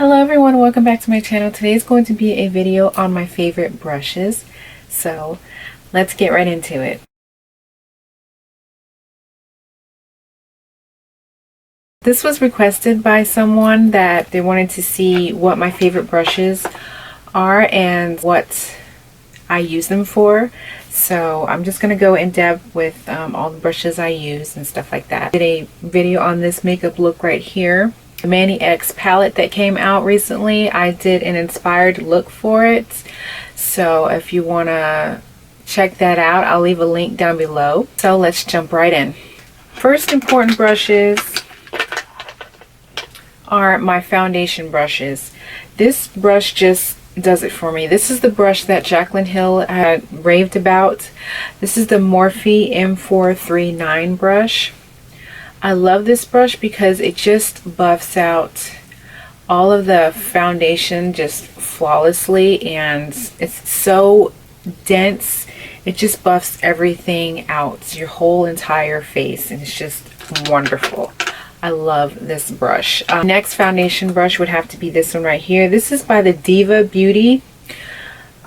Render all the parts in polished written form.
Hello everyone, welcome back to my channel. Today is going to be a video on my favorite brushes. So let's get right into it. This was requested by someone that they wanted to see what my favorite brushes are and what I use them for. So I'm just going to go in depth with all the brushes I use and stuff like that. I did a video on this makeup look right here. The Manny X palette that came out recently, I did an inspired look for it. So if you want to check that out, I'll leave a link down below. So let's jump right in. First important brushes are my foundation brushes. This brush just does it for me. This is the brush that Jaclyn Hill had raved about. This is the Morphe M439 brush. I love this brush because it just buffs out all of the foundation just flawlessly, and it's so dense. It just buffs everything out, your whole entire face, and it's just wonderful. I love this brush. Next foundation brush would have to be this one right here. This is by the Diva Beauty.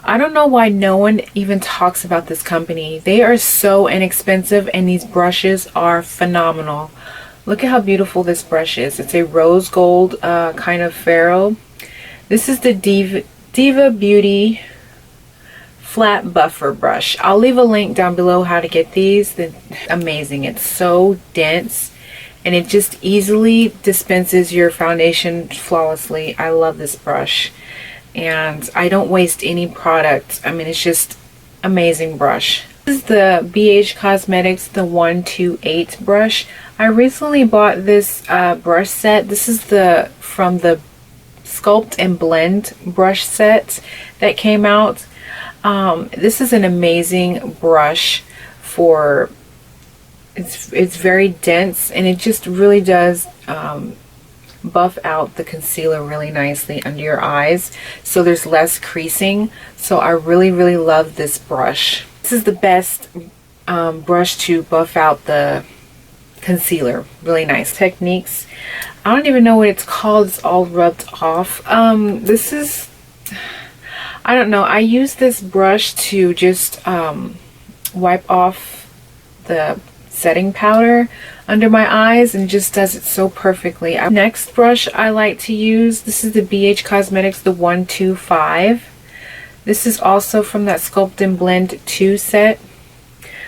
I don't know why no one even talks about this company. They are so inexpensive and these brushes are phenomenal. Look at how beautiful this brush is. It's a rose gold kind of ferrule. This is the Diva Beauty flat buffer brush. I'll leave a link down below how to get these. They're amazing. It's so dense and it just easily dispenses your foundation flawlessly. I love this brush. And I don't waste any product. I mean, it's just amazing brush. This is the BH Cosmetics, the 128 brush. I recently bought this brush set. This is from the Sculpt and Blend brush set that came out. This is an amazing brush for, it's very dense and it just really does buff out the concealer really nicely under your eyes, so there's less creasing. So I really love this brush. This is the best brush to buff out the concealer. Really nice techniques. I don't even know what it's called. It's all rubbed off. This is, I don't know, I use this brush to just wipe off the setting powder under my eyes, and just does it so perfectly. Next brush I like to use, this is the BH Cosmetics, the 125. This is also from that Sculpt and Blend 2 set.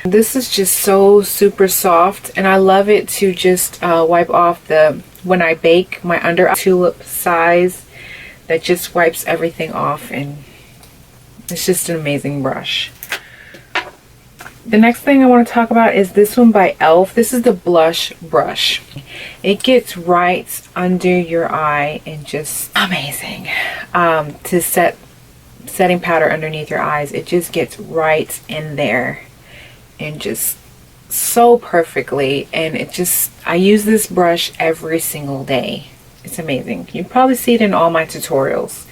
This is just so super soft, and I love it to just wipe off when I bake, my under eye tulip size that just wipes everything off, and it's just an amazing brush. The next thing I want to talk about is this one by e.l.f. This is the blush brush. It gets right under your eye and just amazing. To setting powder underneath your eyes, it just gets right in there and just so perfectly. And it just, I use this brush every single day. It's amazing. You probably see it in all my tutorials.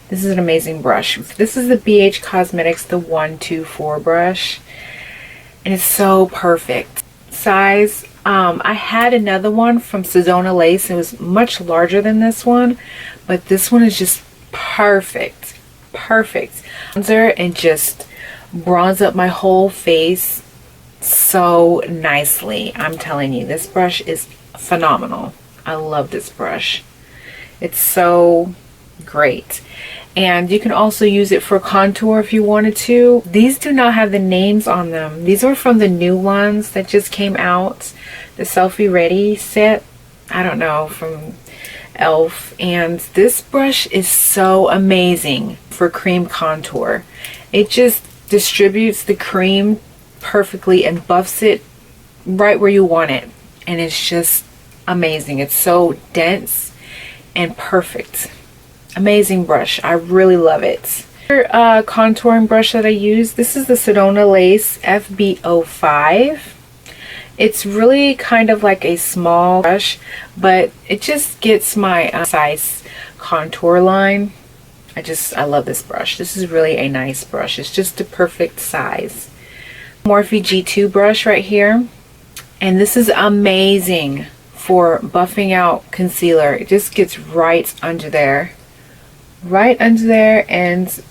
This is an amazing brush. This is the BH Cosmetics, the 124 brush. And it's so perfect. Size, I had another one from Sedona Lace. It was much larger than this one, but this one is just perfect. Perfect. Bronzer and just bronze up my whole face so nicely. I'm telling you, this brush is phenomenal. I love this brush. It's so great. And you can also use it for contour if you wanted to. These do not have the names on them. These are from the new ones that just came out. The Selfie Ready set. I don't know, from e.l.f. And this brush is so amazing for cream contour. It just distributes the cream perfectly and buffs it right where you want it. And it's just amazing. It's so dense and perfect. Amazing brush. I really love it. Another contouring brush that I use, this is the Sedona Lace FB05. It's really kind of like a small brush, but it just gets my size contour line. I love this brush. This is really a nice brush. It's just the perfect size. Morphe G2 brush right here. And this is amazing for buffing out concealer. It just gets right under there, and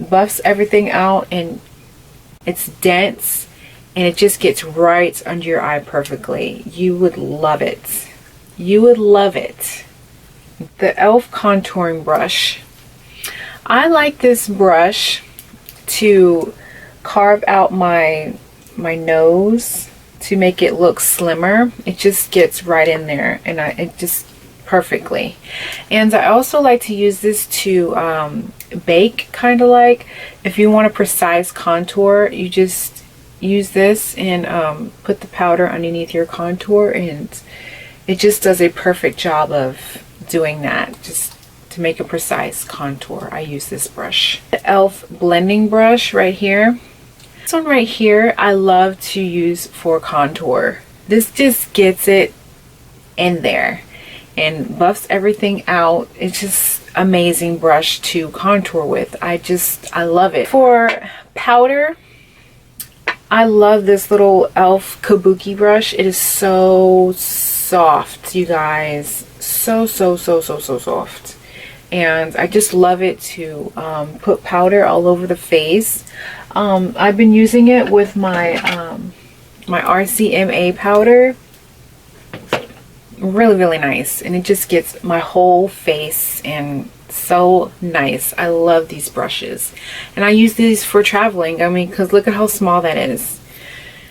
buffs everything out, and it's dense, and it just gets right under your eye perfectly. You would love it. You would love it. The e.l.f. contouring brush. I like this brush to carve out my nose to make it look slimmer. It just gets right in there, and it just perfectly. And I also like to use this to bake, kind of like if you want a precise contour, you just use this and put the powder underneath your contour, and it just does a perfect job of doing that, just to make a precise contour. I use this brush. The e.l.f. blending brush right here. This one right here I love to use for contour. This just gets it in there and buffs everything out. It's just amazing brush to contour with. I love it. For powder, I love this little e.l.f. Kabuki brush. It is so soft, you guys. So soft. And I just love it to put powder all over the face. I've been using it with my my RCMA powder. Really nice, and it just gets my whole face, and so nice. I love these brushes, and I use these for traveling. I mean, because look at how small that is.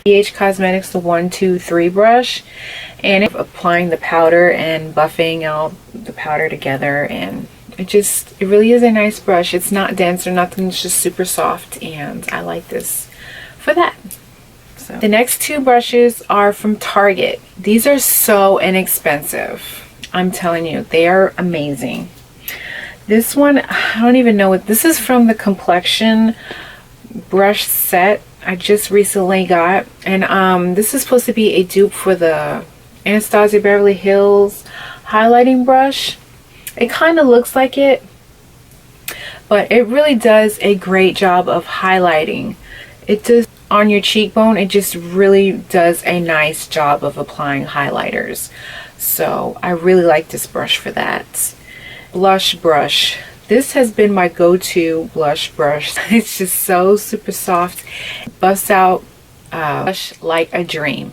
BH Cosmetics, the 123 brush, and applying the powder and buffing out the powder together, and it really is a nice brush. It's not dense or nothing, it's just super soft, and I like this for that. So the next two brushes are from Target. These are so inexpensive. I'm telling you, they are amazing. This one, I don't even know what this is, from the Complexion brush set I just recently got, and this is supposed to be a dupe for the Anastasia Beverly Hills highlighting brush. It kind of looks like it, but it really does a great job of highlighting. It does on your cheekbone. It just really does a nice job of applying highlighters. So I really like this brush for that. Blush brush. This has been my go-to blush brush. It's just so super soft. Buffs out blush like a dream.